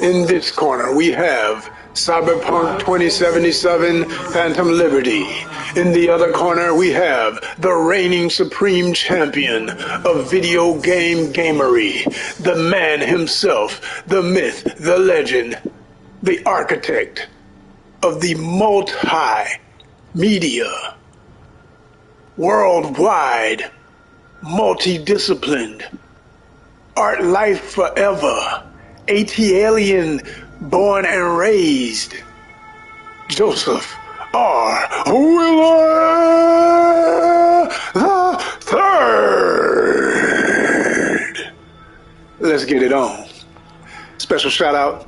In this corner, we have Cyberpunk 2077 Phantom Liberty. In the other corner, we have the reigning supreme champion of video game gamery, the man himself, the myth, the legend, the architect of the multi-media, worldwide, multidisciplined, art life forever, AT-alien born and raised, Joseph R. Wheeler the Third. Let's get it on. Special shout out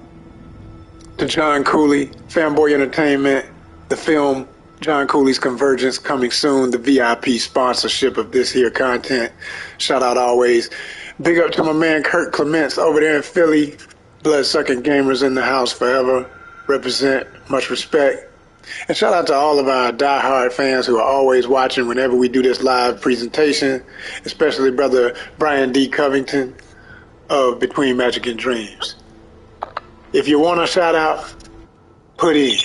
to John Cooley, Fanboy Entertainment, the film John Cooley's Convergence coming soon, the VIP sponsorship of this here content. Shout out always. Big up to my man Kurt Clements over there in Philly. Blood-sucking gamers in the house forever. Represent, much respect. And shout out to all of our diehard fans who are always watching whenever we do this live presentation, especially brother Brian D. Covington of Between Magic and Dreams. If you want a shout out, put in.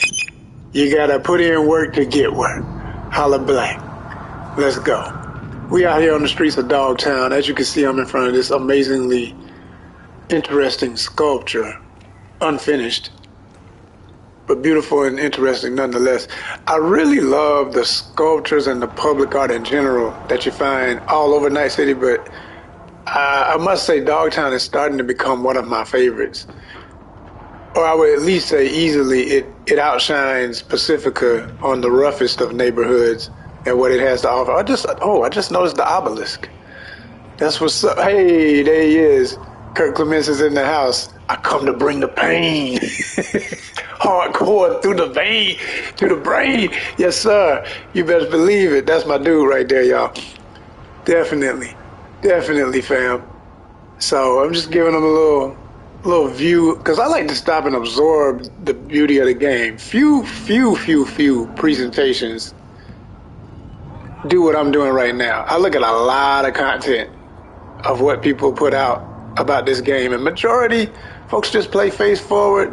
You gotta put in work to get work. Holla black. Let's go. We out here on the streets of Dogtown. As you can see, I'm in front of this amazingly interesting sculpture, unfinished, but beautiful and interesting nonetheless. I really love the sculptures and the public art in general that you find all over Night City, but I must say Dogtown is starting to become one of my favorites. Or I would at least say easily it outshines Pacifica on the roughest of neighborhoods and what it has to offer. I just noticed the obelisk. That's what's up. Hey, there he is. Kurt Clements is in the house. I come to bring the pain. Hardcore through the vein, to the brain. Yes, sir. You best believe it. That's my dude right there, y'all. Definitely. Definitely, fam. So I'm just giving them a little view, because I like to stop and absorb the beauty of the game. Few presentations do what I'm doing right now. I look at a lot of content of what people put out about this game, and majority folks just play face forward.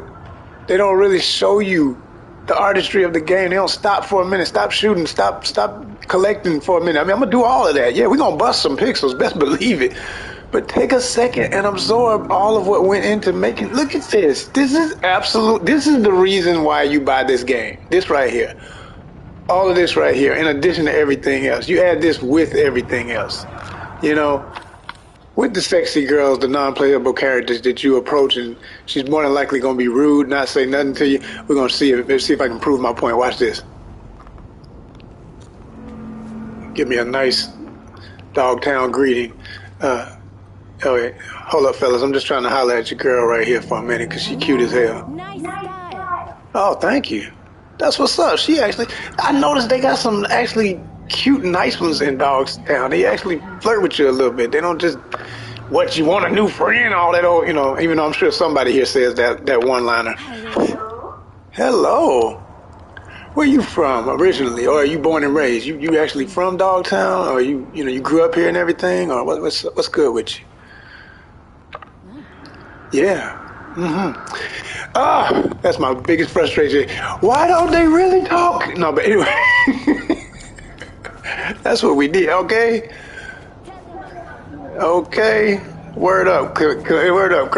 They don't really show you the artistry of the game. They don't stop for a minute, stop shooting, stop collecting for a minute. I mean, I'm gonna do all of that. Yeah, we're gonna bust some pixels, best believe it. But take a second and absorb all of what went into making. Look at this. This is the reason why you buy this game. This right here. All of this right here, in addition to everything else. You add this with everything else. You know, with the sexy girls, the non-playable characters that you approach, and she's more than likely going to be rude, not say nothing to you. We're going to see if I can prove my point. Watch this. Give me a nice Dogtown greeting. Oh, wait. Hold up, fellas. I'm just trying to holler at your girl right here for a minute because she cute as hell. Nice style. Oh, thank you. That's what's up. I noticed they got some actually cute, nice ones in Dogtown. They actually flirt with you a little bit. They don't just, what, you want a new friend, all that old, even though I'm sure somebody here says that one-liner. Hello. Where you from originally, or are you born and raised? You actually from Dogtown, or you grew up here and everything, or what's good with you? Yeah. That's my biggest frustration. Why don't they really talk? No, but anyway. That's what we did, okay? Okay. Word up, Kurt. Word up.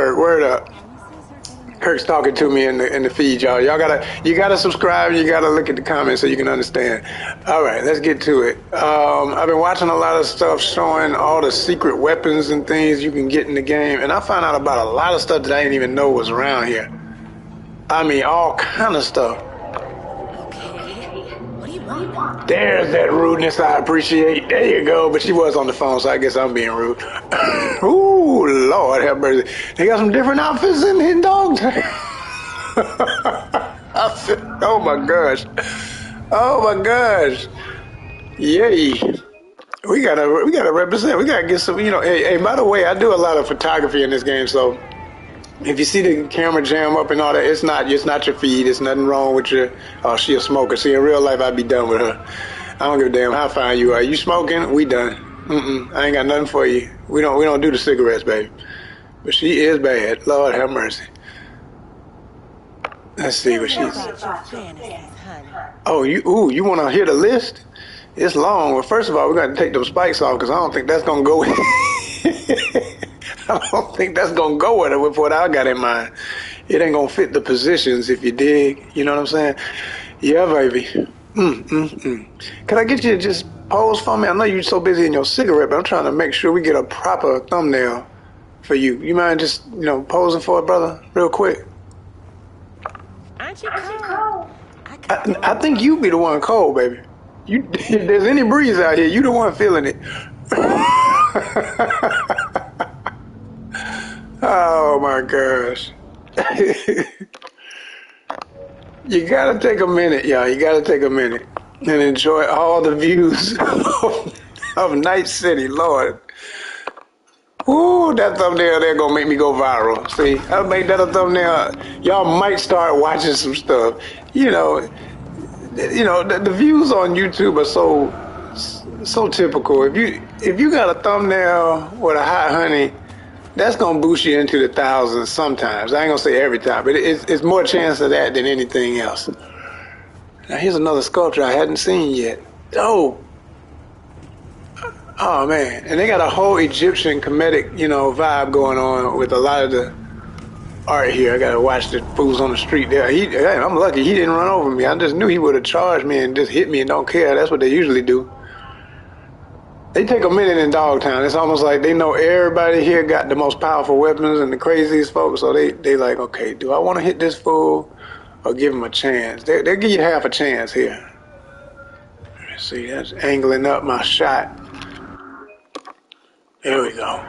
Kirk's talking to me in the feed, y'all. You gotta subscribe. You gotta look at the comments so you can understand. All right, let's get to it. I've been watching a lot of stuff showing all the secret weapons and things you can get in the game, and I found out about a lot of stuff that I didn't even know was around here. I mean, all kind of stuff. What do you want? There's that rudeness I appreciate. There you go. But she was on the phone, so I guess I'm being rude. Ooh, Lord have mercy. They got some different outfits in Dogtown. Oh my gosh. Yay. We gotta represent. We gotta get some, hey, by the way, I do a lot of photography in this game, so if you see the camera jam up and all that, it's not your feed. It's nothing wrong with your, oh, she a smoker. See, in real life, I'd be done with her. I don't give a damn how fine you are. You smoking? We done. I ain't got nothing for you. We don't do the cigarettes, baby. But she is bad. Lord have mercy. Let's see what Tell me she's. about your fantasies, honey. Oh, you want to hear the list? It's long. Well, first of all, we got to take those spikes off because I don't think that's gonna go. I don't think that's gonna go with what I got in mind. It ain't gonna fit the positions if you dig. You know what I'm saying? Yeah, baby. Can I get you to just pose for me? I know you're so busy in your cigarette, but I'm trying to make sure we get a proper thumbnail for you. You mind just posing for it, brother, real quick? Aren't you cold? I could I think you be the one cold, baby. You, if there's any breeze out here, you the one feeling it. Oh my gosh. You gotta take a minute, y'all. You gotta take a minute and enjoy all the views of Night City, Lord. Ooh, that thumbnail there gonna make me go viral. See, I made that a thumbnail. Y'all might start watching some stuff. The views on YouTube are so typical. If you got a thumbnail with a hot honey, that's gonna boost you into the thousands sometimes. I ain't gonna say every time, but it's more chance of that than anything else. Now here's another sculpture I hadn't seen yet. Oh man, and they got a whole Egyptian comedic, vibe going on with a lot of the art here. I gotta watch the fools on the street there. I'm lucky he didn't run over me. I just knew he would have charged me and just hit me and don't care. That's what they usually do. They take a minute in Dogtown. It's almost like they know everybody here got the most powerful weapons and the craziest folks. So they like, okay, do I want to hit this fool or give him a chance? They'll give you half a chance here. Let's see, that's angling up my shot. There we go.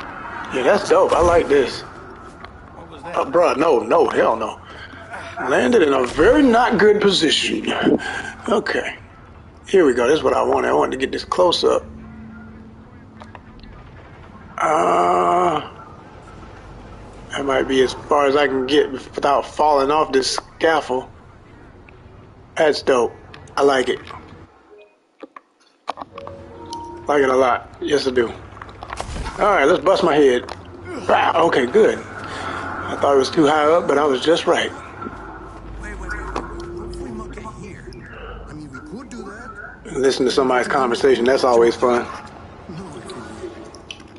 Yeah, that's dope. I like this. Bruh, no, hell no. Landed in a very not good position. Okay. Here we go. This is what I wanted. I wanted to get this close up. That might be as far as I can get without falling off this scaffold. That's dope. I like it. Like it a lot. Yes, I do. Alright, let's bust my head. Wow, okay, good. I thought it was too high up, but I was just right. Wait. What if we muck it here? I mean, we could do that. Listen to somebody's conversation, that's always fun. No,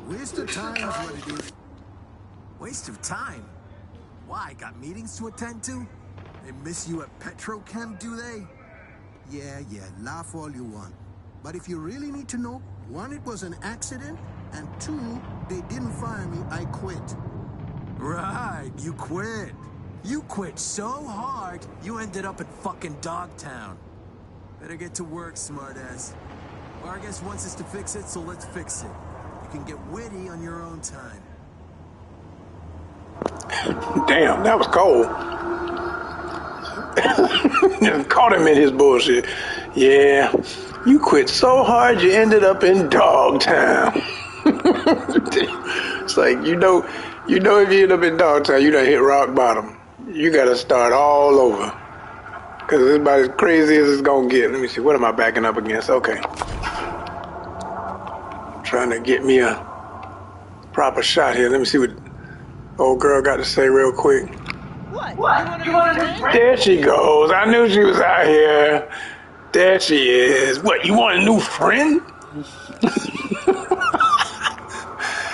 waste of time is what it is. Waste of time? Why? Got meetings to attend to? They miss you at Petrochem, do they? Yeah, laugh all you want. But if you really need to know, one, it was an accident, and two, they didn't fire me, I quit. Right, you quit. You quit so hard, you ended up at fucking Dogtown. Better get to work, smartass. Or I guess once is to fix it, so let's fix it. You can get witty on your own time. Damn, that was cold. Caught him in his bullshit. Yeah, you quit so hard you ended up in Dogtown. It's like, if you end up in Dogtown, you done hit rock bottom. You gotta start all over. Cause it's about as crazy as it's gonna get. Let me see, what am I backing up against? Okay. Trying to get me a proper shot here. Let me see what old girl got to say real quick. What? You want to There she goes. I knew she was out here. There she is. What, you want a new friend?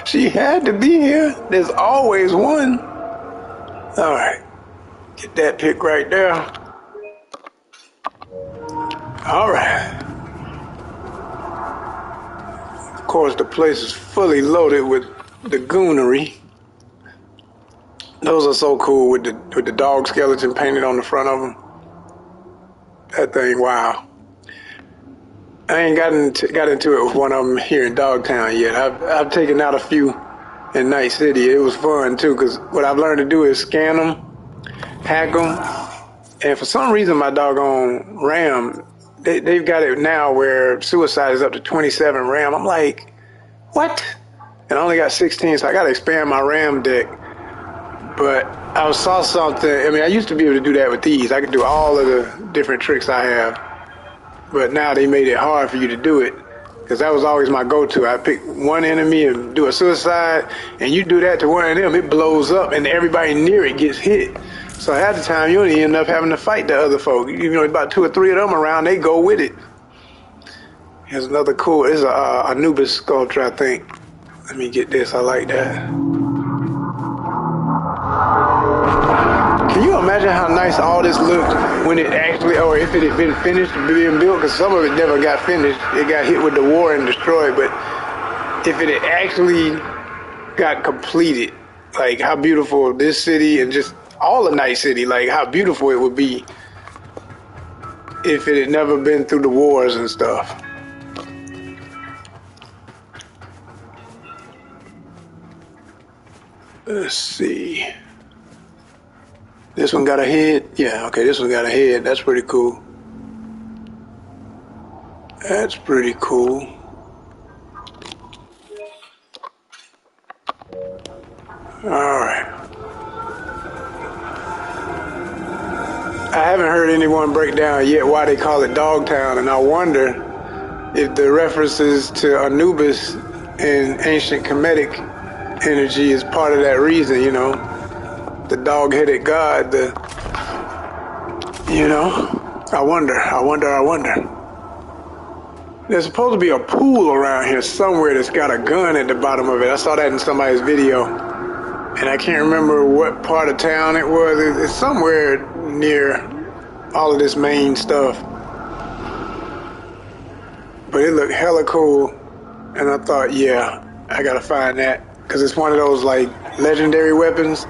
She had to be here. There's always one. All right. Get that pick right there. All right. Of course, the place is fully loaded with the goonery. Those are so cool with the dog skeleton painted on the front of them. That thing, wow. I ain't got into it with one of them here in Dogtown yet. I've taken out a few in Night City. It was fun too, because what I've learned to do is scan them, hack them, and for some reason my doggone RAM, they've got it now where suicide is up to 27 RAM. I'm like, what? And I only got 16, so I got to expand my RAM deck. But I saw something. I mean, I used to be able to do that with these. I could do all of the different tricks I have. But now they made it hard for you to do it, because that was always my go-to. I pick one enemy and do a suicide, and you do that to one of them, it blows up, and everybody near it gets hit. So half the time you only end up having to fight the other folk. You know, about 2 or 3 of them around, they go with it. Here's another cool, it's a Anubis sculpture, I think. Let me get this, I like that. Can you imagine how nice all this looked when it actually, or if it had been finished being built? Because some of it never got finished. It got hit with the war and destroyed, but if it had actually got completed, like how beautiful this city and just all of Night City, like how beautiful it would be if it had never been through the wars and stuff. Let's see. This one got a head? Yeah, okay, this one got a head. That's pretty cool. That's pretty cool. Alright. I haven't heard anyone break down yet why they call it Dogtown, and I wonder if the references to Anubis and ancient Kemetic energy is part of that reason, you know. The dog-headed god, you know. I wonder. There's supposed to be a pool around here somewhere that's got a gun at the bottom of it. I saw that in somebody's video. And I can't remember what part of town it was. It's somewhere near all of this main stuff. But it looked hella cool. And I thought, yeah, I gotta find that. Because it's one of those, like, legendary weapons.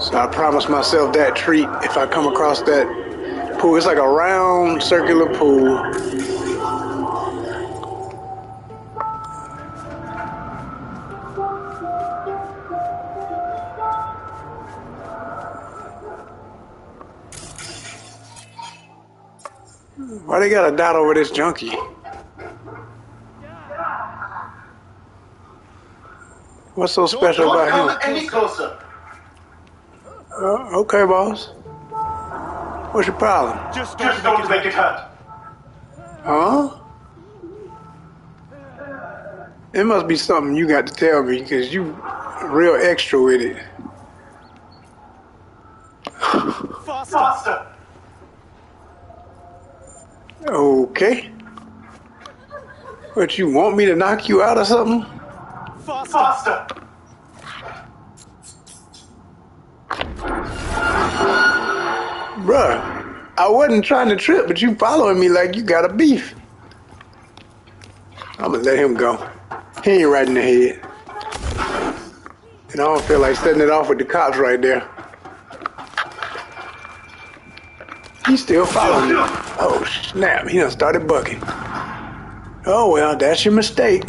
So I promised myself that treat if I come across that pool. It's like a round circular pool. Why they got a dot over this junkie? What's so special about him? Don't come any closer. Okay, boss. What's your problem? Just don't make it hurt. Huh? It must be something you got to tell me, because you real extra with it. Faster. Okay. What, you want me to knock you out or something? Faster. Bruh, I wasn't trying to trip, but you following me like you got a beef. I'm gonna let him go. He ain't right in the head. And I don't feel like setting it off with the cops right there. He's still following me. Oh, snap. He done started bucking. Oh, well, that's your mistake.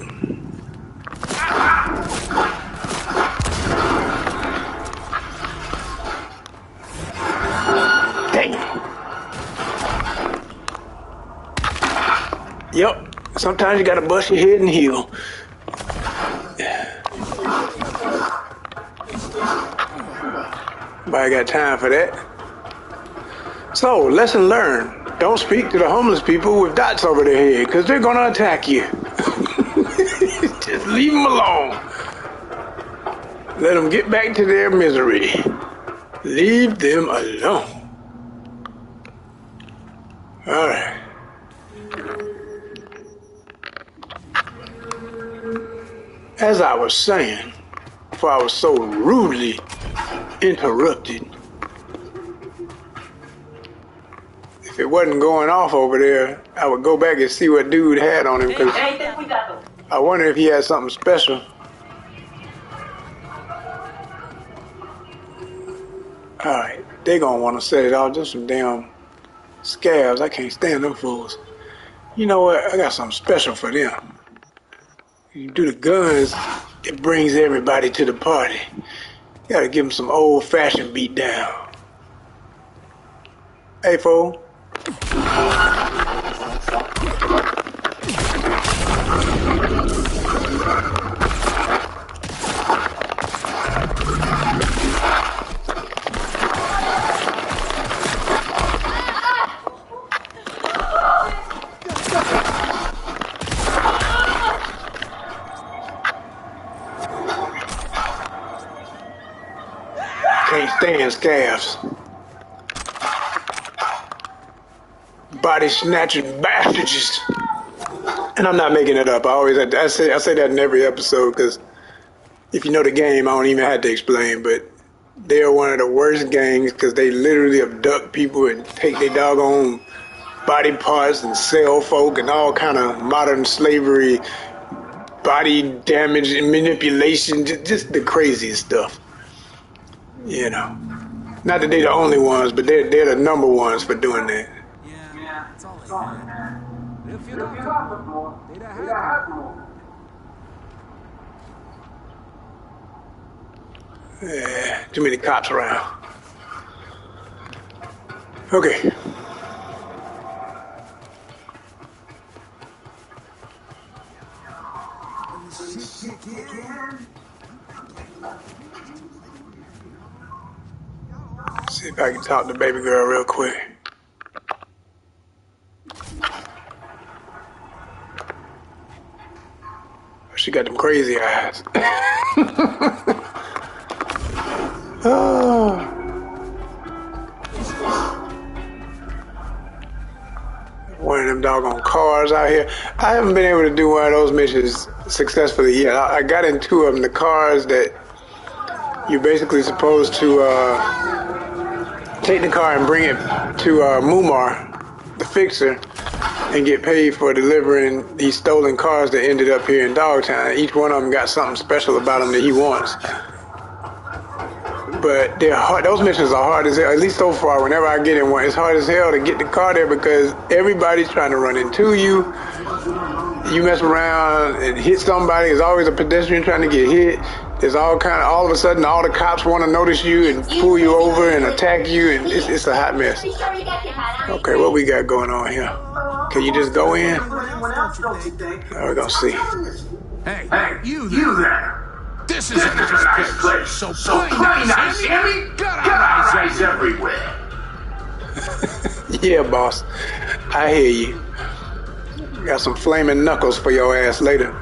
Dang it. Yep. Sometimes you gotta bust your head and heal. Nobody got time for that. So, lesson learned. Don't speak to the homeless people with dots over their head, because they're going to attack you. Just leave them alone. Let them get back to their misery. Leave them alone. All right. As I was saying, before I was so rudely interrupted, if it wasn't going off over there, I would go back and see what dude had on him, because I wonder if he had something special. Alright, they gonna want to set it off. Just some damn scabs. I can't stand them fools. You know what? I got something special for them. You do the guns, it brings everybody to the party. You gotta give them some old-fashioned beat down. Hey, fool. can't stand scavs. Body snatching bastards. And I'm not making it up. I say that in every episode because if you know the game, I don't even have to explain. But they are one of the worst gangs because they literally abduct people and take their doggone body parts and sell folk and all kind of modern slavery, body damage and manipulation, just the craziest stuff. You know, not that they're the only ones, but they're the number ones for doing that. Yeah, that's all I had. If you got some more, they'd have more. Yeah, too many cops around. Okay. See if I can talk to baby girl real quick. She got them crazy eyes. Oh. One of them doggone cars out here. I haven't been able to do one of those missions successfully yet. I got in two of them, the cars that you're basically supposed to take the car and bring it to Mumar, the fixer, and get paid for delivering these stolen cars that ended up here in Dogtown. Each one of them got something special about them that he wants. But they're hard. Those missions are hard as hell, at least so far. Whenever I get in one, it's hard as hell to get the car there because everybody's trying to run into you. You mess around and hit somebody. There's always a pedestrian trying to get hit. There's all of a sudden, all the cops want to notice you and pull you over and attack you, and it's a hot mess. Okay, what we got going on here? Can you just go in? We're gonna see. Hey, you there. This is a nice place, so play nice, hear me? Got our eyes everywhere. Yeah, boss. I hear you. Got some flaming knuckles for your ass later.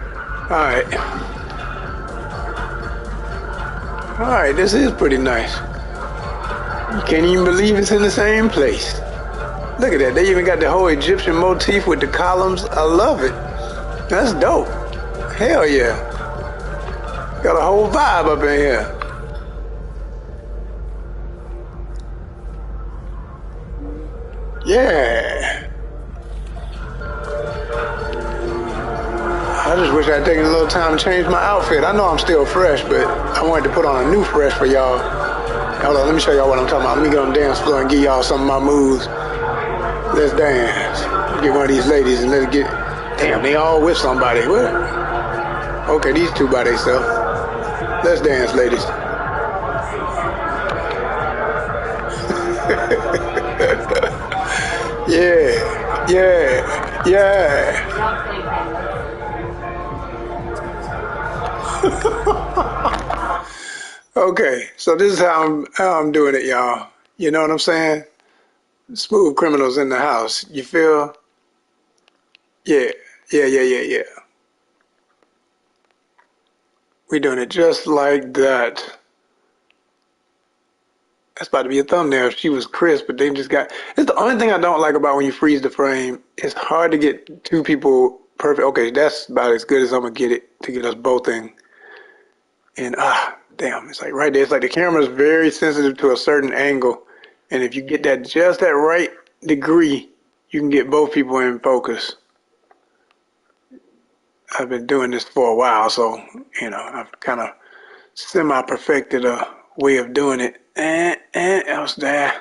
Alright, this is pretty nice. You can't even believe it's in the same place. Look at that. They even got the whole Egyptian motif with the columns. I love it. That's dope. Hell yeah. Got a whole vibe up in here. Yeah. I just wish I'd taken a little time to change my outfit. I know I'm still fresh, but I wanted to put on a new fresh for y'all. Hold on, let me show y'all what I'm talking about. Let me get on the dance floor and give y'all some of my moves. Let's dance. Get one of these ladies and let's get... Damn, they all with somebody. What? Okay, these two by themselves. Let's dance, ladies. Yeah. Okay, so this is how I'm doing it, y'all. You know what I'm saying? Smooth criminals in the house. You feel? Yeah. We doing it just like that. That's about to be a thumbnail if she was crisp, but they just got... It's the only thing I don't like about when you freeze the frame. It's hard to get two people perfect. Okay, that's about as good as I'm going to get it to get us both in. And, damn, it's like right there. It's like the camera's very sensitive to a certain angle. And if you get that just that right degree, you can get both people in focus. I've been doing this for a while, so, you know, I've kind of semi-perfected a way of doing it. And else there.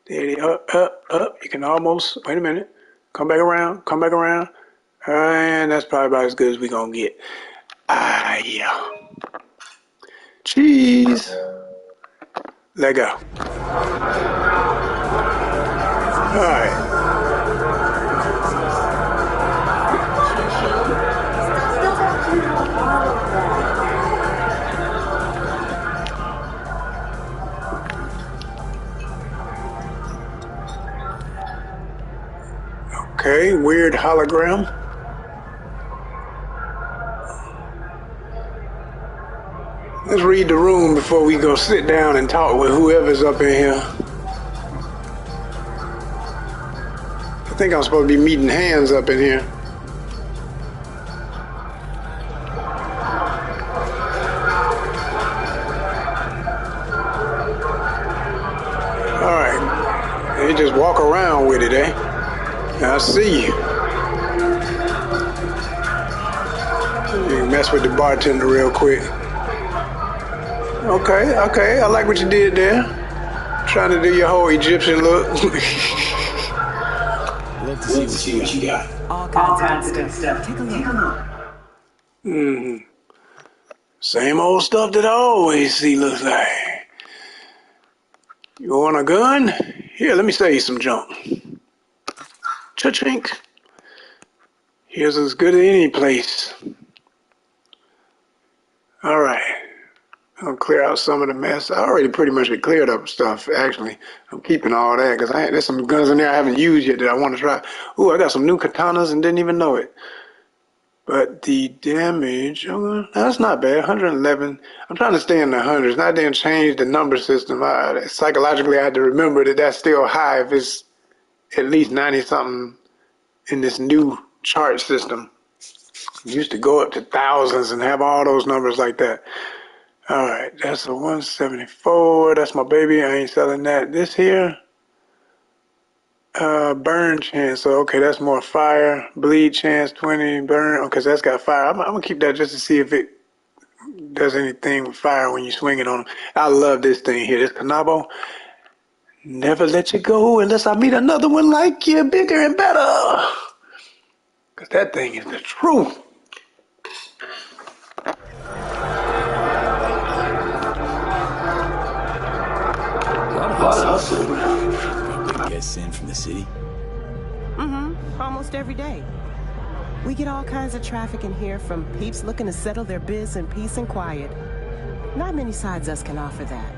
There it is. Up. You can almost, wait a minute. Come back around. And that's probably about as good as we're going to get. Yeah. Cheese. Let go. All right. Okay, weird hologram. Let's read the room before we go sit down and talk with whoever's up in here. I think I'm supposed to be meeting hands up in here. Alright. They just walk around with it, eh? I see you. You mess with the bartender real quick. Okay, I like what you did there. Trying to do your whole Egyptian look. Love to see what you got. All kinds of good stuff. Take a look. Same old stuff that I always see looks like. You want a gun? Here, let me sell you some junk. Cha-chink. Here's as good as any place. Alright. I'll clear out some of the mess. I already pretty much cleared up stuff, actually. I'm keeping all that because there's some guns in there I haven't used yet that I want to try. Ooh, I got some new katanas and didn't even know it. But the damage, that's not bad. 111. I'm trying to stay in the hundreds. I didn't change the number system. Psychologically, I had to remember that that's still high if it's at least 90-something in this new chart system. It used to go up to thousands and have all those numbers like that. All right, that's a 174. That's my baby. I ain't selling that. This here, burn chance. So, okay, that's more fire. Bleed chance, 20. Burn. Okay, so that's got fire. I'm going to keep that just to see if it does anything with fire when you swing it on them. I love this thing here. This Kanabo. Never let you go unless I meet another one like you, bigger and better. Because that thing is the truth. Guests in from the city? Almost every day. We get all kinds of traffic in here from peeps looking to settle their biz in peace and quiet. Not many sides us can offer that.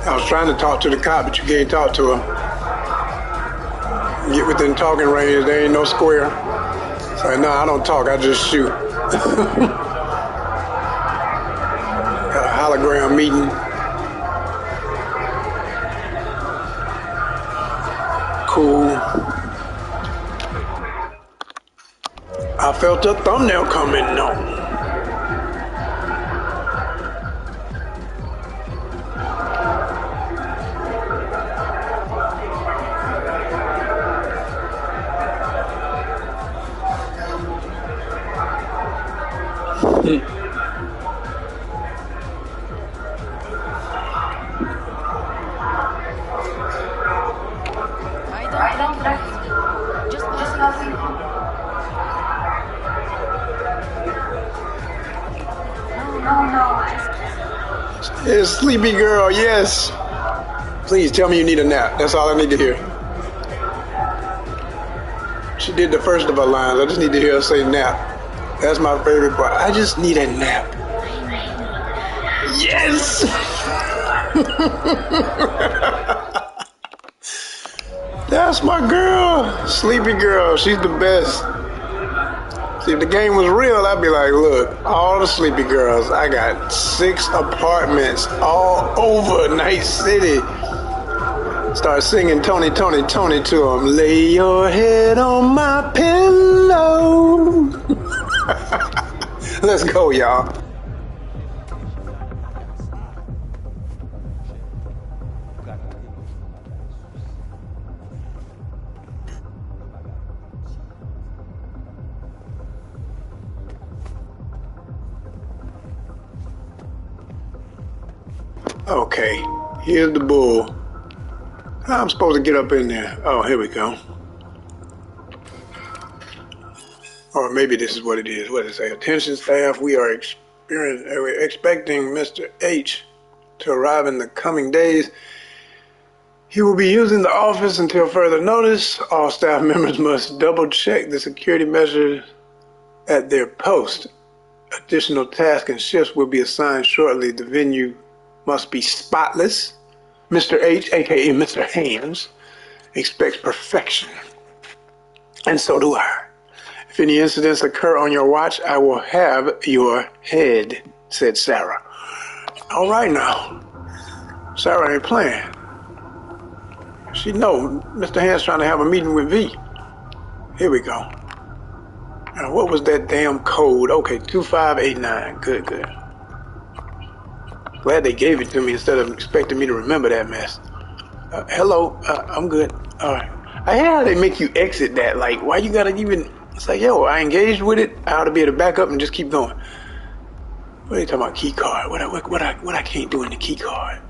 I was trying to talk to the cop, but you can't talk to him. Get within talking range, there ain't no square. So no, I don't talk, I just shoot. Got a hologram meeting. Cool. I felt a thumbnail coming on. Yes, sleepy girl, yes. Please tell me you need a nap. That's all I need to hear. She did the first of her lines. I just need to hear her say nap. That's my favorite part. I just need a nap. Yes! That's my girl. Sleepy girl. She's the best. See, if the game was real, I'd be like, look, all the sleepy girls, I got 6 apartments all over Night City. Start singing Tony, Tony, Tony to them. Lay your head on my pillow. Let's go, y'all. Okay, here's the bull. How I'm supposed to get up in there? Oh, here we go. Or maybe this is what it is. What does it say? Attention staff, we are expecting Mr. H to arrive in the coming days. He will be using the office until further notice. All staff members must double check the security measures at their post. Additional tasks and shifts will be assigned shortly. The venue must be spotless. Mr. H, aka Mr. Hands, expects perfection. And so do I. If any incidents occur on your watch, I will have your head, said Sarah. All right now. Sarah ain't playing. She know Mr. Hands trying to have a meeting with V. Here we go. Now, what was that damn code? Okay, 2589. Good. Glad they gave it to me instead of expecting me to remember that mess. Hello, I'm good. All right. I hate how they make you exit that. Like, why you gotta even... It's like, yo, I engaged with it. I ought to be able to back up and just keep going. What are you talking about? Key card. What I can't do in the key card?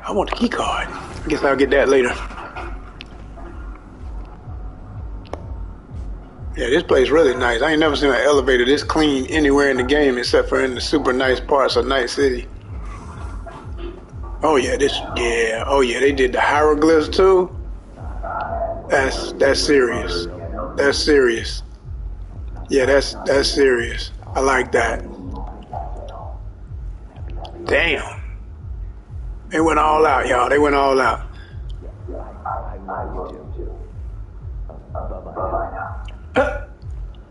I want the key card. I guess I'll get that later. Yeah, this place really nice. I ain't never seen an elevator this clean anywhere in the game except for in the super nice parts of Night City. Oh yeah, oh yeah, they did the hieroglyphs too. That's serious. That's serious. Yeah, that's serious. I like that. Damn. They went all out, y'all. They went all out.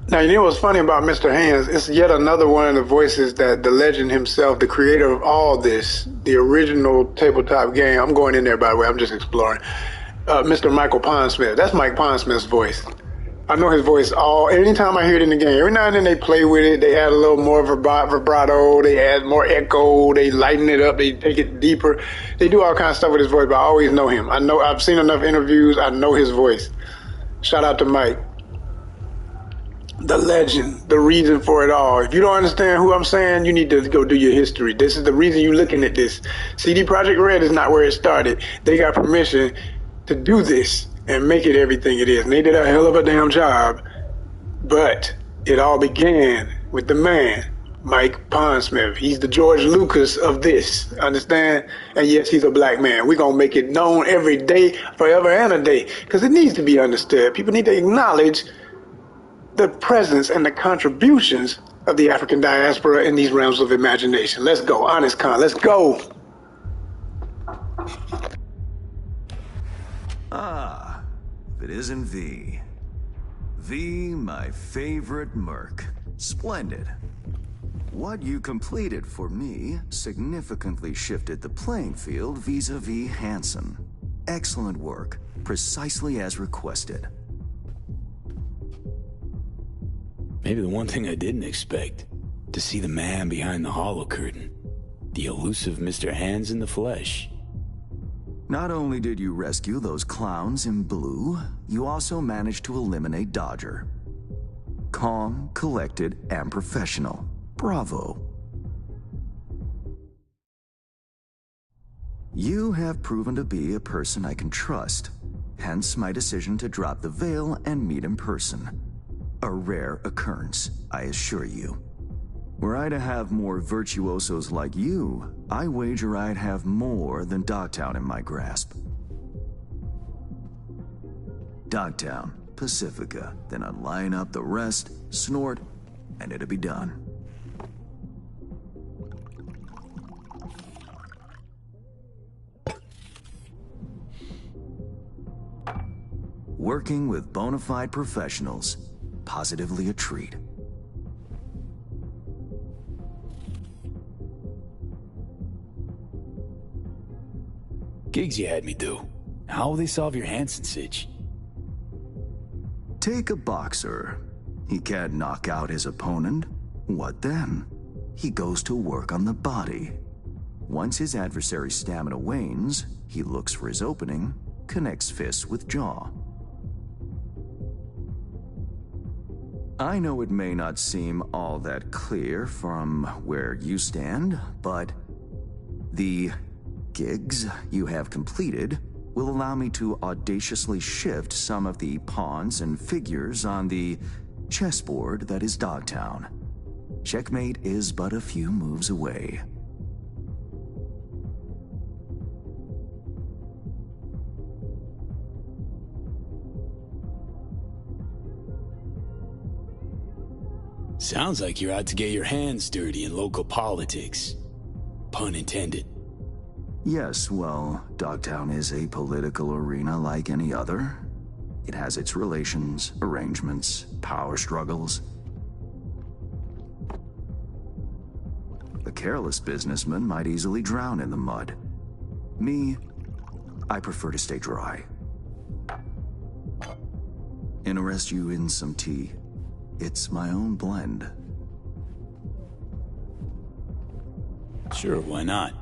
Now, you know what's funny about Mr. Hands? It's yet another one of the voices that the legend himself, the creator of all this, the original tabletop game. I'm going in there, by the way. I'm just exploring. Mr. Michael Pondsmith. That's Mike Pondsmith's voice. I know his voice anytime I hear it in the game. Every now and then they play with it. They add a little more vibrato. They add more echo. They lighten it up. They take it deeper. They do all kinds of stuff with his voice, but I always know him. I've seen enough interviews. I know his voice. Shout out to Mike. The legend, the reason for it all. If you don't understand who I'm saying, you need to go do your history. This is the reason you're looking at this. CD Projekt Red is not where it started. They got permission to do this and make it everything it is. And they did a hell of a damn job. But it all began with the man, Mike Pondsmith. He's the George Lucas of this, understand? And yes, he's a black man. We're going to make it known every day, forever and a day, because it needs to be understood. People need to acknowledge the presence and the contributions of the African diaspora in these realms of imagination. Let's go, ONYXCON, let's go. Ah, if it isn't V. V, my favorite merc. Splendid. What you completed for me significantly shifted the playing field vis-a-vis Hansen. Excellent work, precisely as requested. Maybe the one thing I didn't expect, to see the man behind the hollow curtain. The elusive Mr. Hands in the flesh. Not only did you rescue those clowns in blue, you also managed to eliminate Dodger. Calm, collected, and professional. Bravo. You have proven to be a person I can trust, hence my decision to drop the veil and meet in person. A rare occurrence, I assure you. Were I to have more virtuosos like you, I wager I'd have more than Dogtown in my grasp. Dogtown, Pacifica, then I'd line up the rest, snort, and it'd be done. Working with bona fide professionals, positively a treat. Gigs you had me do. How will they solve your Hansen sitch? Take a boxer. He can't knock out his opponent. What then? He goes to work on the body. Once his adversary's stamina wanes, he looks for his opening, connects fists with jaw. I know it may not seem all that clear from where you stand, but the gigs you have completed will allow me to audaciously shift some of the pawns and figures on the chessboard that is Dogtown. Checkmate is but a few moves away. Sounds like you're out to get your hands dirty in local politics. Pun intended. Yes, well, Dogtown is a political arena like any other. It has its relations, arrangements, power struggles. A careless businessman might easily drown in the mud. Me, I prefer to stay dry. Interest you in some tea? It's my own blend. Sure, why not?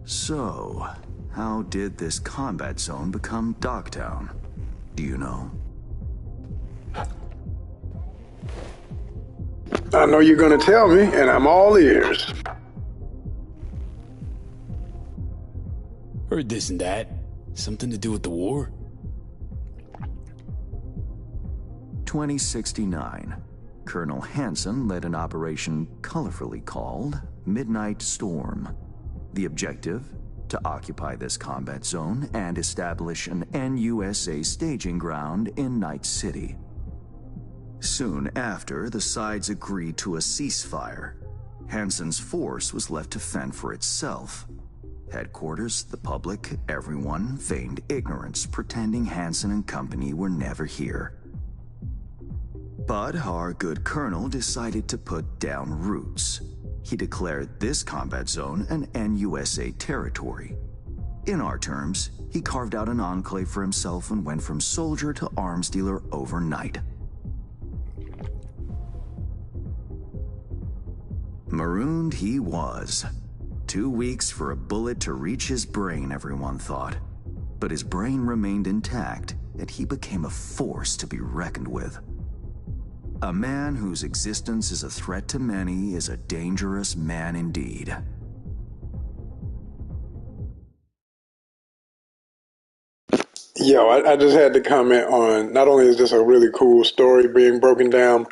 So, how did this combat zone become Dogtown? Do you know? I know you're gonna tell me, and I'm all ears. Heard this and that. Something to do with the war? 2069. Colonel Hansen led an operation colorfully called Midnight Storm. The objective? To occupy this combat zone and establish an NUSA staging ground in Night City. Soon after, the sides agreed to a ceasefire. Hansen's force was left to fend for itself. Headquarters, the public, everyone feigned ignorance, pretending Hansen and company were never here. But our good colonel decided to put down roots. He declared this combat zone an NUSA territory. In our terms, he carved out an enclave for himself and went from soldier to arms dealer overnight. Marooned he was. 2 weeks for a bullet to reach his brain, everyone thought. But his brain remained intact, and he became a force to be reckoned with. A man whose existence is a threat to many is a dangerous man indeed. Yo, I just had to comment on, not only is this a really cool story being broken down,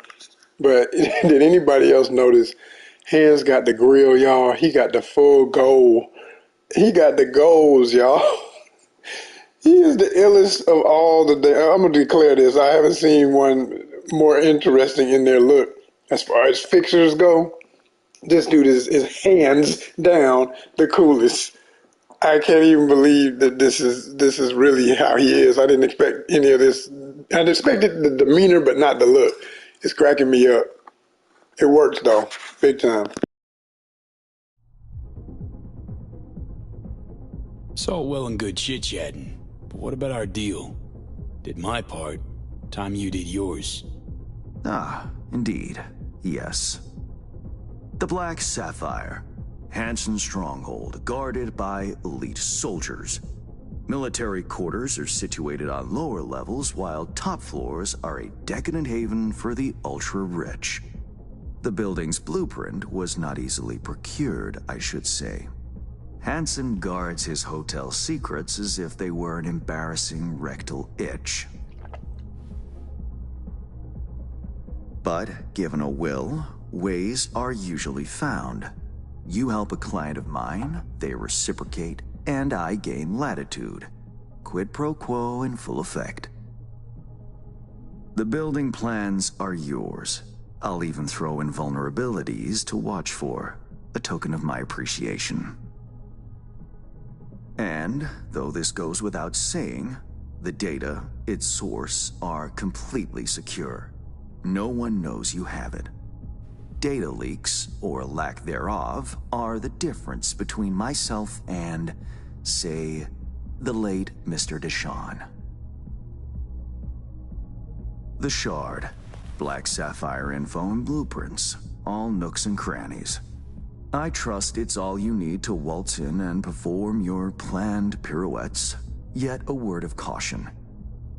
but did anybody else notice Hans got the grill, y'all? He got the full goal. He got the goals, y'all. He is the illest of all the day. I'm going to declare this. I haven't seen one more interesting in their look. As far as fixtures go, this dude is hands down the coolest. I can't even believe that this is really how he is. I didn't expect any of this. I'd expected the demeanor, but not the look. It's cracking me up. It works though, big time. It's all well and good chit-chatting, but what about our deal? Did my part, time you did yours. Ah, indeed, yes. The Black Sapphire, Hansen's stronghold, guarded by elite soldiers. Military quarters are situated on lower levels, while top floors are a decadent haven for the ultra-rich. The building's blueprint was not easily procured, I should say. Hansen guards his hotel secrets as if they were an embarrassing rectal itch. But given a will, ways are usually found. You help a client of mine, they reciprocate, and I gain latitude. Quid pro quo in full effect. The building plans are yours. I'll even throw in vulnerabilities to watch for, a token of my appreciation. And, though this goes without saying, the data, its source, are completely secure. No one knows you have it. Data leaks, or lack thereof, are the difference between myself and, say, the late Mr. Deshawn. The Shard, Black Sapphire info and blueprints, all nooks and crannies. I trust it's all you need to waltz in and perform your planned pirouettes, yet a word of caution.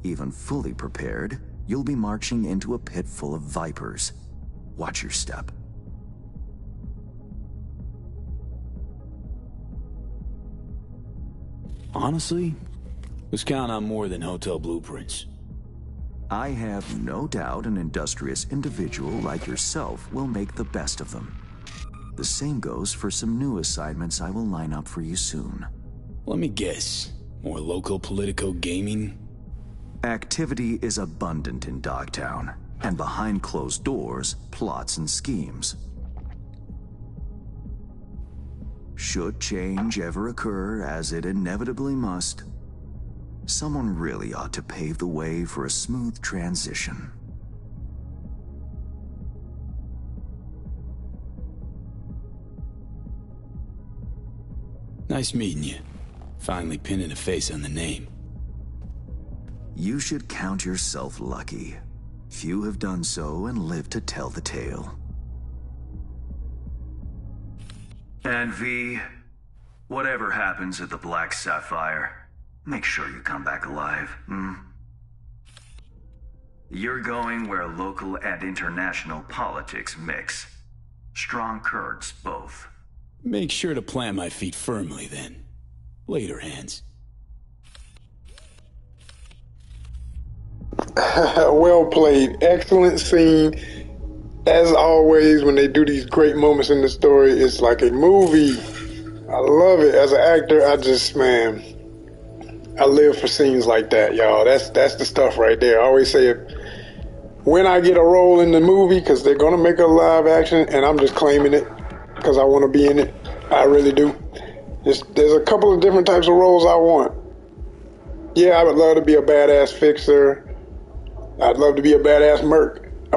Even fully prepared, you'll be marching into a pit full of vipers. Watch your step. Honestly, was counting on more than hotel blueprints. I have no doubt an industrious individual like yourself will make the best of them. The same goes for some new assignments I will line up for you soon. Let me guess. More local Politico gaming? Activity is abundant in Dogtown, and behind closed doors, plots and schemes. Should change ever occur, as it inevitably must, someone really ought to pave the way for a smooth transition. Nice meeting you. Finally pinning a face on the name. You should count yourself lucky. Few have done so and lived to tell the tale. And V, whatever happens at the Black Sapphire, make sure you come back alive, You're going where local and international politics mix. Strong currents, both. Make sure to plant my feet firmly, then. Later, Hands. Well played. Excellent scene. As always, when they do these great moments in the story, it's like a movie. I love it. As an actor, I live for scenes like that, y'all. That's the stuff right there. I always say it. When I get a role in the movie, because they're going to make a live action, and I'm just claiming it because I want to be in it. I really do. There's a couple of different types of roles I want. Yeah, I would love to be a badass fixer. I'd love to be a badass merc. I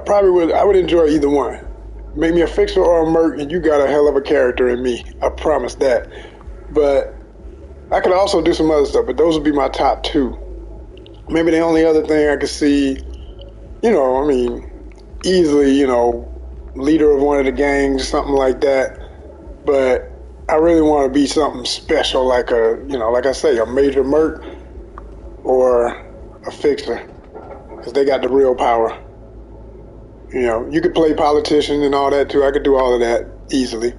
would enjoy either one. Make me a fixer or a merc, and you got a hell of a character in me. I promise that. But I could also do some other stuff, but those would be my top two. Maybe the only other thing I could see, easily, leader of one of the gangs, something like that. But I really want to be something special, like like I say, a major merc or a fixer, because they got the real power. You could play politician and all that too. I could do all of that easily.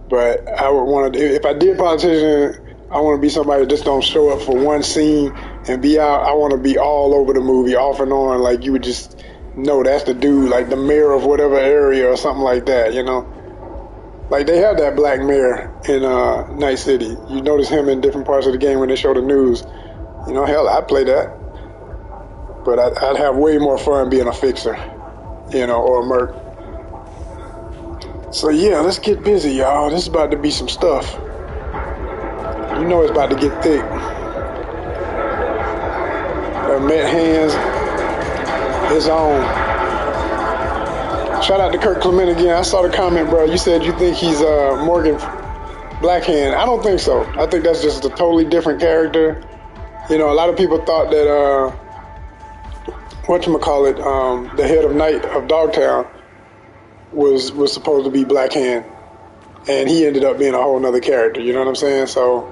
But I would want to, if I did politician, I want to be somebody that just don't show up for one scene and be out. I want to be all over the movie, off and on, like you would just know that's the dude, like the mayor of whatever area or something like that, Like they have that black mayor in Night City. You notice him in different parts of the game when they show the news. Hell, I'd play that. But I'd have way more fun being a fixer, or a merc. So yeah, let's get busy, y'all. This is about to be some stuff. It's about to get thick. Met Hands is on. Shout out to Kirk Clement again. I saw the comment, bro. You said you think he's Morgan Blackhand. I don't think so. I think that's just a totally different character. A lot of people thought that the head of Night of Dogtown was supposed to be Blackhand, and he ended up being a whole nother character. You know what I'm saying? So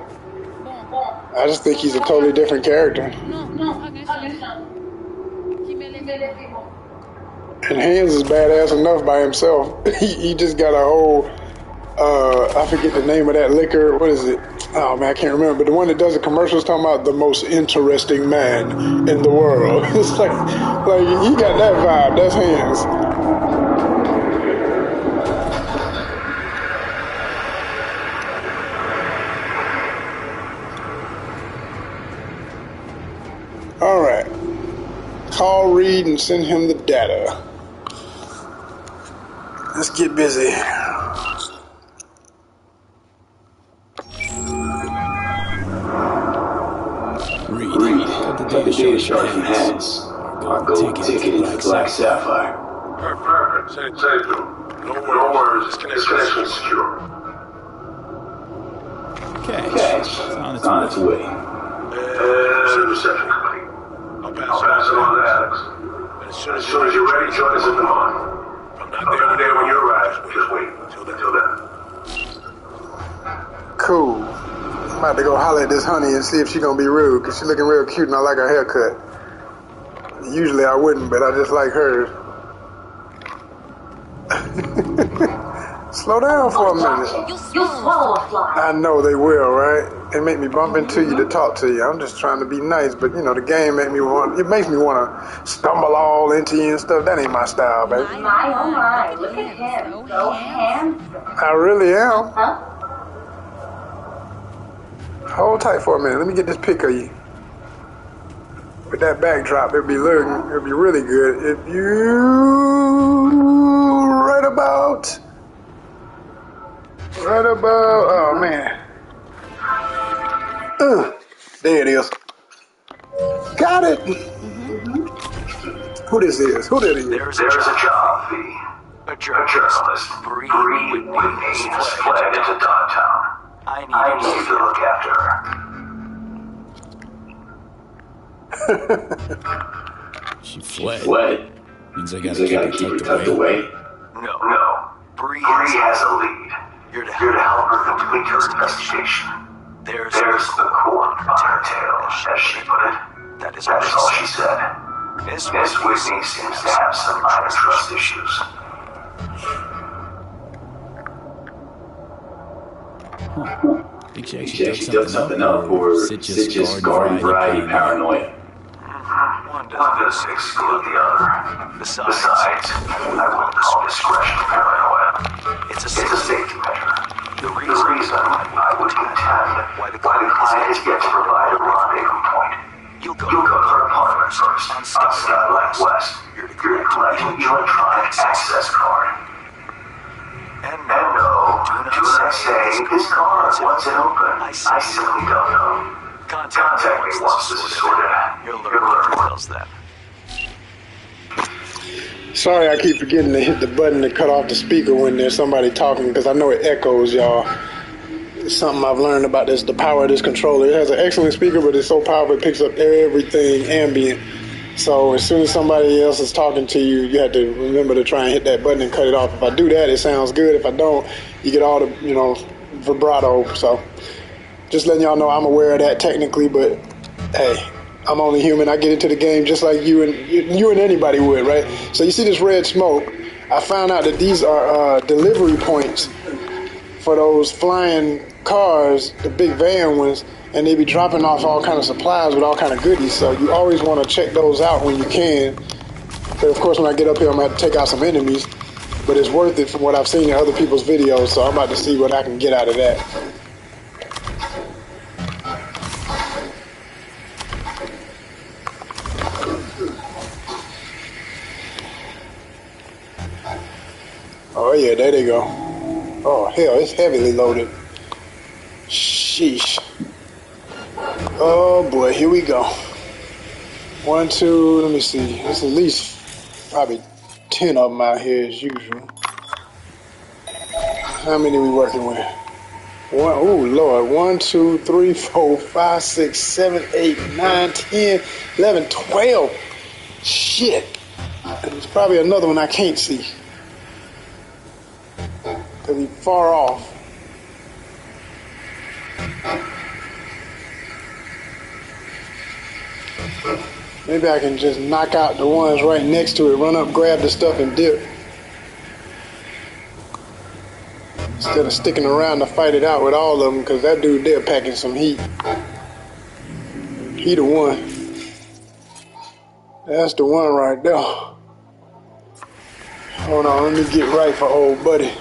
I just think he's a totally different character. And Hands is badass enough by himself. he just got a whole, I forget the name of that liquor. What is it? Oh man, I can't remember. But the one that does the commercials talking about the most interesting man in the world. It's like he got that vibe. That's Hands. All right. Call Reed and send him the data. Let's get busy. Reed, got the data showing Hands. Our gold ticket into Black Sapphire. Perfect. Send it through. No worries. This connection is secure. Cash. It's on its way. Reception complete. I'll pass it on to Alex. As soon as you're ready, join us in the morning. I'm not there when you arrive. Just wait until then. Cool. I'm about to go holler at this honey and see if she's gonna be rude, because she's looking real cute and I like her haircut. Usually I wouldn't, but I just like hers. Slow Slow down for a minute. You'll swallow a fly. I know they will, right? They make me bump into you to talk to you. I'm just trying to be nice, but you know, the game makes me want to stumble all into you and stuff. That ain't my style, baby. My, oh my, look at him. So handsome. I really am. Huh? Hold tight for a minute. Let me get this pic of you. With that backdrop, it'll be really good if you right about, oh man. There it is. Got it. Who this is? Who that is? There's a job, V. A journalist. Bree Whitney has fled into downtown. I need you to look after her. She fled. Means I gotta keep her tucked away. No. Bree has a lead. You're to help her complete her investigation. There's the cord on her tail, as she put it. That is all she said. Miss Whitney seems to have some minor trust issues. I think she She actually dug something up, or is it just garden variety paranoia? One doesn't exclude the other. Besides, I wouldn't call discretion paranoia. It's a safety measure. The reason I would contend why the client has yet to provide a rendezvous point. You'll go to her apartment first on Skyline West. You're to collect an electronic access card. And no, do not say this card wasn't open. I simply don't know. Contact me once this is sorted out. You'll learn what else then. Sorry, I keep forgetting to hit the button to cut off the speaker when there's somebody talking, because I know it echoes, y'all. It's something I've learned about this, the power of this controller. It has an excellent speaker, but it's so powerful it picks up everything ambient. So as soon as somebody else is talking to you, you have to remember to try and hit that button and cut it off. If I do that, it sounds good. If I don't, you get all the, vibrato. So just letting y'all know I'm aware of that technically, but hey, I'm only human. I get into the game just like you and anybody would, right? So you see this red smoke. I found out that these are delivery points for those flying cars, the big van ones, and they be dropping off all kind of supplies with all kind of goodies. So you always want to check those out when you can. But of course, when I get up here, I'm going to have to take out some enemies. But it's worth it from what I've seen in other people's videos. So I'm about to see what I can get out of that. Oh yeah, there they go. Oh hell, it's heavily loaded. Sheesh. Oh boy, here we go. 1, 2, let me see. There's at least probably 10 of them out here as usual. How many are we working with? Oh Lord, 1, 2, 3, 4, 5, 6, 7, 8, 9, 10, 11, 12. Shit. And there's probably another one I can't see. Because he's far off. Maybe I can just knock out the ones right next to it, run up, grab the stuff, and dip. Instead of sticking around to fight it out with all of them, because that dude there packing some heat. He the one. That's the one right there. Hold on, let me get right for old buddy.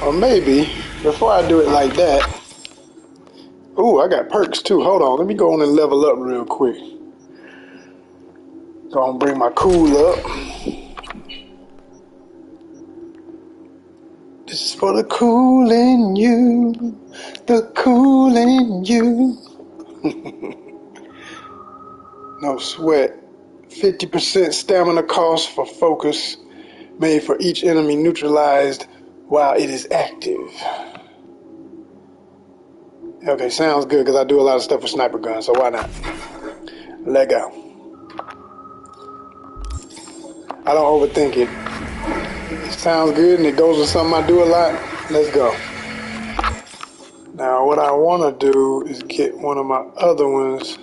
Or maybe, before I do it like that, ooh, I got perks too. Hold on, let me go on and level up real quick. Go and bring my cool up. This is for the cool in you, the cool in you. No sweat. 50% stamina cost for focus, made for each enemy neutralized while it is active. Okay, sounds good because I do a lot of stuff with sniper guns, so why not? Let go. I don't overthink it. It sounds good and it goes with something I do a lot. Let's go. Now what I want to do is get one of my other ones.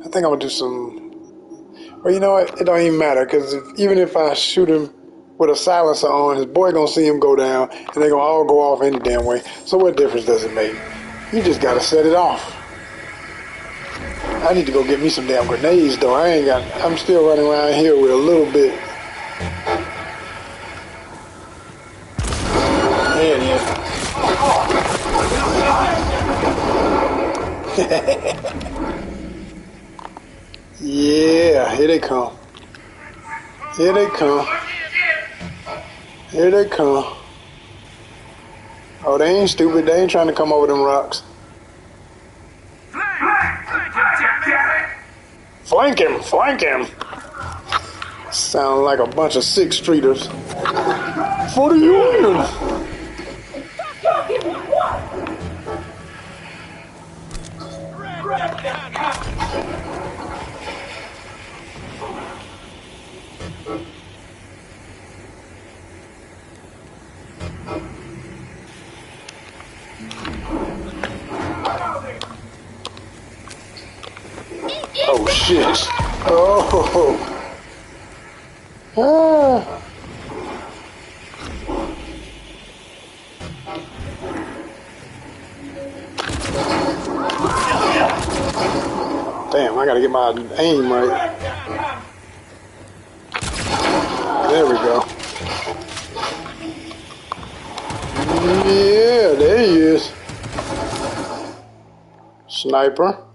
I I think I'm gonna do some. Well, you know what? It don't even matter because even if I shoot him with a silencer on, his boy gonna see him go down, and they gonna all go off any damn way. So what difference does it make? You just gotta set it off. I need to go get me some damn grenades though. I'm still running around here with a little bit. There it is. Yeah, here they come. Here they come. Here they come. Oh, they ain't stupid. They ain't trying to come over them rocks. Flank him! Flank him! Sound like a bunch of Sixth Streeters. For the Union! Oh shit. Oh. Ah. Damn, I gotta get my aim right. There we go. Yeah, there he is. Sniper.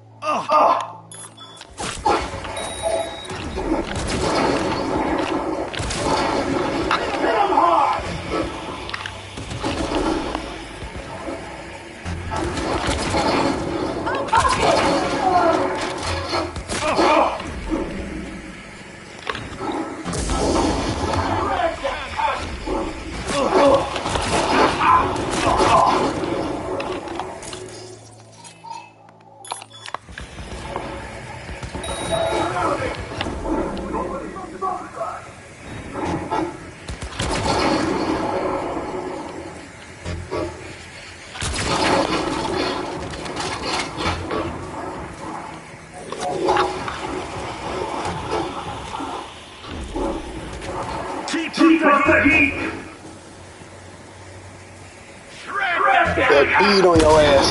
That bead on your ass.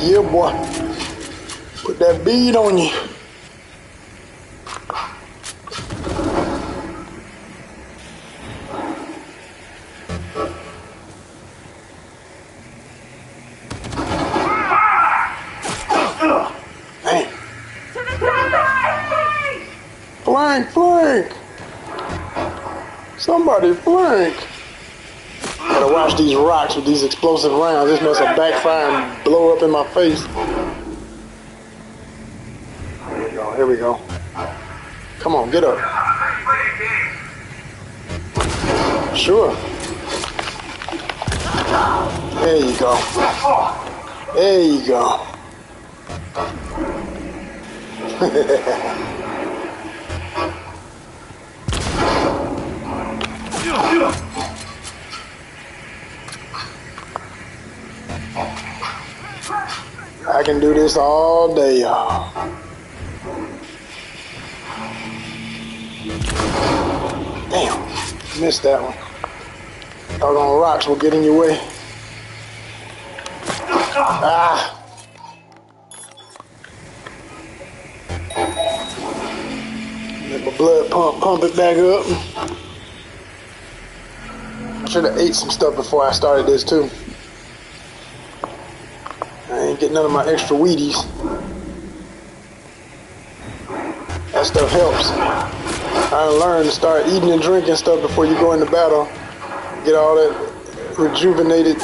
Yeah, boy. Put that bead on you. Damn. Flank, flank. Somebody flank. Gotta watch these rocks with these explosive rounds. This mess will backfire and blow up in my face. There we go, here we go. Come on, get up. Sure. There you go. There you go. I can do this all day, y'all. Damn, missed that one. Doggone rocks will get in your way. Ah. Let my blood pump it back up. I should have ate some stuff before I started this too. I ain't getting none of my extra Wheaties. That stuff helps. I learned to start eating and drinking stuff before you go into battle. Get all that rejuvenated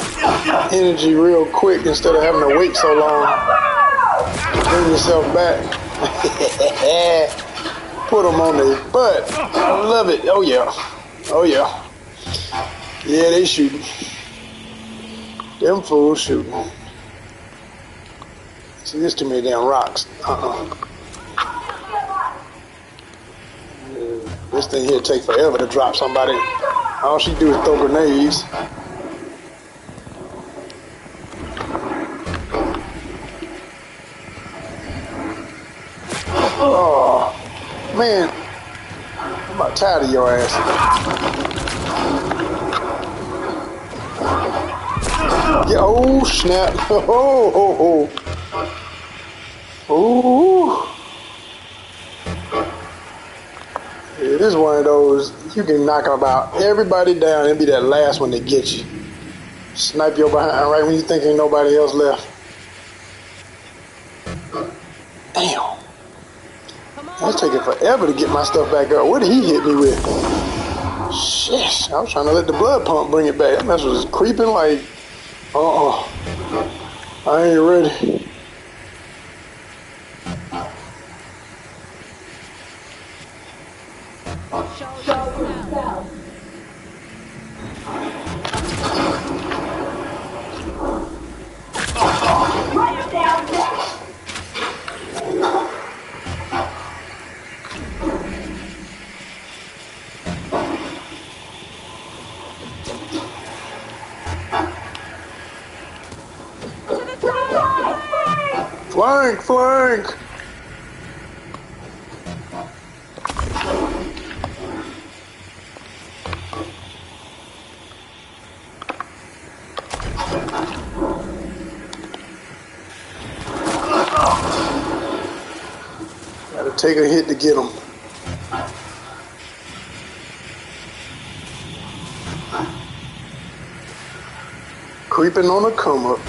energy real quick instead of having to wait so long. Bring yourself back. Put them on their butt. I love it. Oh yeah. Oh yeah. Yeah, they shooting. Them fools shooting. See, there's too many damn rocks. This thing here take forever to drop somebody. All she do is throw grenades. Oh tired of your ass. Yeah, oh snap. Oh. Yeah, this is one of those, you can knock about everybody down and be that last one that gets you. Snipe your behind right when you think ain't nobody else left. Damn. That's taking forever to get my stuff back up. What did he hit me with? Shit, I was trying to let the blood pump bring it back. That mess was creeping like, I ain't ready. Flank! Gotta take a hit to get him. Creeping on a come up.